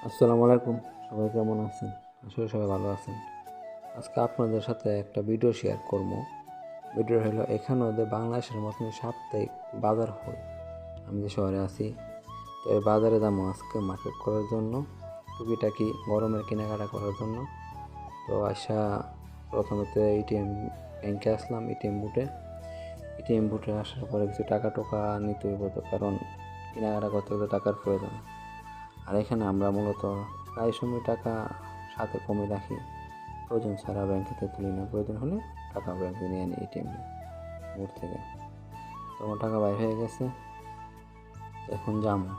আসসালামু আলাইকুম। সবাই কেমন আছেন? আসলে সবাই ভালো আছেন। আজকে আপনাদের সাথে একটা ভিডিও শেয়ার করব। ভিডিও হলো এখানে ওদের বাংলাদেশের মতন সাপ্তাহিক বাজার হয়। আমি যে শহরে আছি, তো এই বাজারে যাবো আজকে মার্কেট করার জন্য, টুকিটাকি গরমের কেনাকাটা করার জন্য। তো আসা প্রথমে তো এটিএম ব্যাংকে আসলাম, এটিএম বুথে আসার পরে কিছু টাকা টোকা নিতে হইব, তো কারণ কেনাকাটা করতে গেলে টাকার প্রয়োজন। আর এখানে আমরা মূলত প্রায় সময় টাকা সাথে কমে রাখি, প্রয়োজন ছাড়া ব্যাংকেতে তুলি না, প্রয়োজন হলে টাকা ব্যাংকে নিয়ে নিই এটিএম বুথ থেকে। তো আমার টাকা বাইর হয়ে গেছে, এখন যাবো।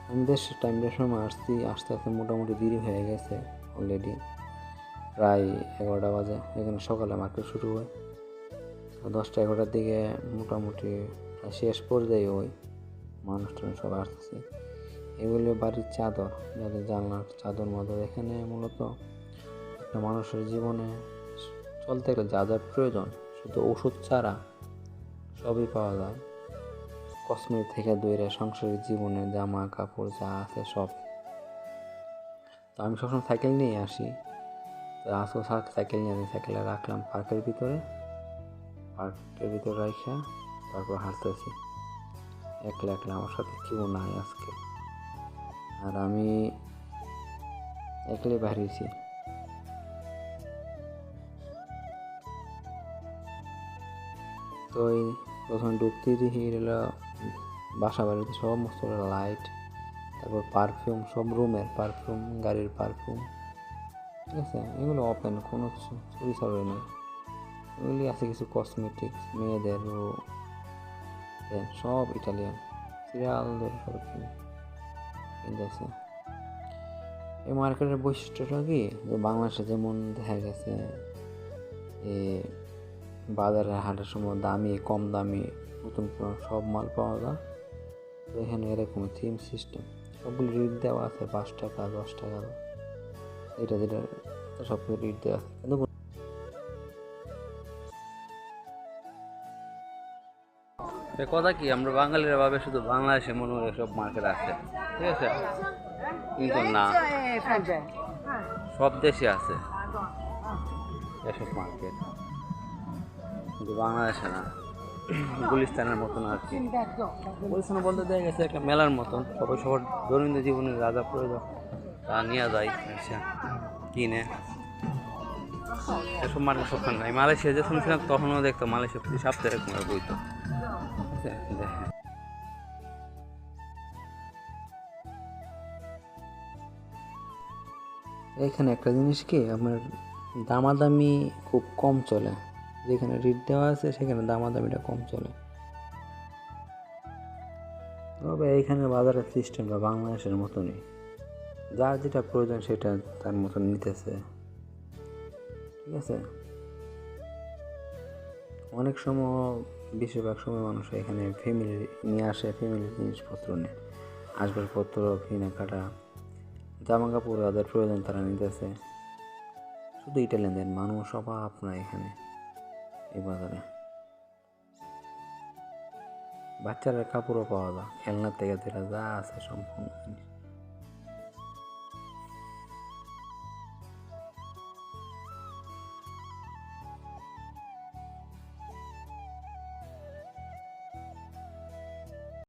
আমি টাইমটার সময় আসতে আস্তে মোটামুটি দেরি হয়ে গেছে অলরেডি, প্রায় 11টা বাজে। এখানে সকালে মার্কেট শুরু হয়, তো 10টা-11টার দিকে মোটামুটি শেষ পর্যায়ে ওই মানুষজন সব আসতেছে। এগুলো বাড়ির চাদর, যাদের জানলার চাদর মাদর। এখানে মূলত একটা মানুষের জীবনে চলতে গেলে যা যা প্রয়োজন, শুধু ওষুধ ছাড়া সবই পাওয়া যায়। কসমেটিক থেকে দূরে সংসারের জীবনে জামা কাপড় যা আছে সব। তো আমি সবসময় সাইকেল নিয়ে আসি, তো আজকে সাইকেল নিয়ে আমি সাইকেলে রাখলাম পার্কের ভিতরে রাখা, তারপর হাঁটতেছি একলা একলা। আমার সাথে কেউ নাই আজকে, আর আমি একলাই বাড়িয়েছি। তো এই প্রথমে ঢুকতে দেখি হলো বাসা বাড়িতে সমস্ত লাইট, তারপর পারফিউম, সব রুমের পারফিউম, গাড়ির পারফিউম, ঠিক আছে। এগুলো ওপেন, কোনো চুরি চারি নেই। এগুলি আছে কিছু কসমেটিক্স, মেয়েদের সব ইটালিয়ান সিরিয়াল ধরে সব কিনতেছে। এই মার্কেটের বৈশিষ্ট্যটা কি, যে বাংলাদেশে যেমন দেখা গেছে বাজারে হাটের সময় দামি কম দামি নতুন সব মাল পাওয়া যায়, তো এখানে এরকম থিম সিস্টেম, সবগুলো রেট দেওয়া আছে, 5 টাকা 10 টাকা, এটা যেটা সবগুলো রেট দেওয়া আছে। কিন্তু কথা কি, আমরা বাঙালিরা ভাবে শুধু বাংলাদেশে মনে হয় সব মার্কেট আছে, ঠিক আছে, কিন্তু না, সব দেশে আছে এসব মার্কেট, কিন্তু বাংলাদেশে না। গুলিস্তানের মতন আর কি, গুলিস্তান বলতে দেখা গেছে একটা মেলার মতন, সবাই সবার দৈনন্দিন জীবনের যা যা প্রয়োজন তা নিয়ে যায়, আচ্ছা কিনে। এসব মার্কেট সবখানে নাই। মালয়েশিয়া যখন ছিলাম তখনও দেখতো মালয়েশিয়া প্রতি সপ্তাহে এরকম বইতো, দেখেন। এখানে একটা জিনিস কি, আপনার দামাদামি খুব কম চলে, যেখানে রেট দেওয়া আছে সেখানে দামাদামিটা কম চলে। তবে এইখানে বাজারের সিস্টেমটা বাংলাদেশের মতনই, যার যেটা প্রয়োজন সেটা তার মতন নিতেছে, ঠিক আছে। অনেক সময়, বেশিরভাগ সময় মানুষ এখানে ফ্যামিলি নিয়ে আসে, ফ্যামিলির জিনিসপত্র নেয়, আসবাবপত্র কেনাকাটা, জামা কাপড় যাদের প্রয়োজন তারা নিতেছে। শুধু ইটালিয়ানদের মানুষ অভাব না এখানে এই বাজারে। বাচ্চারা কাপড়ও পাওয়া যায়, খেলনার থেকে যেটা যা আছে সম্পূর্ণ জিনিস।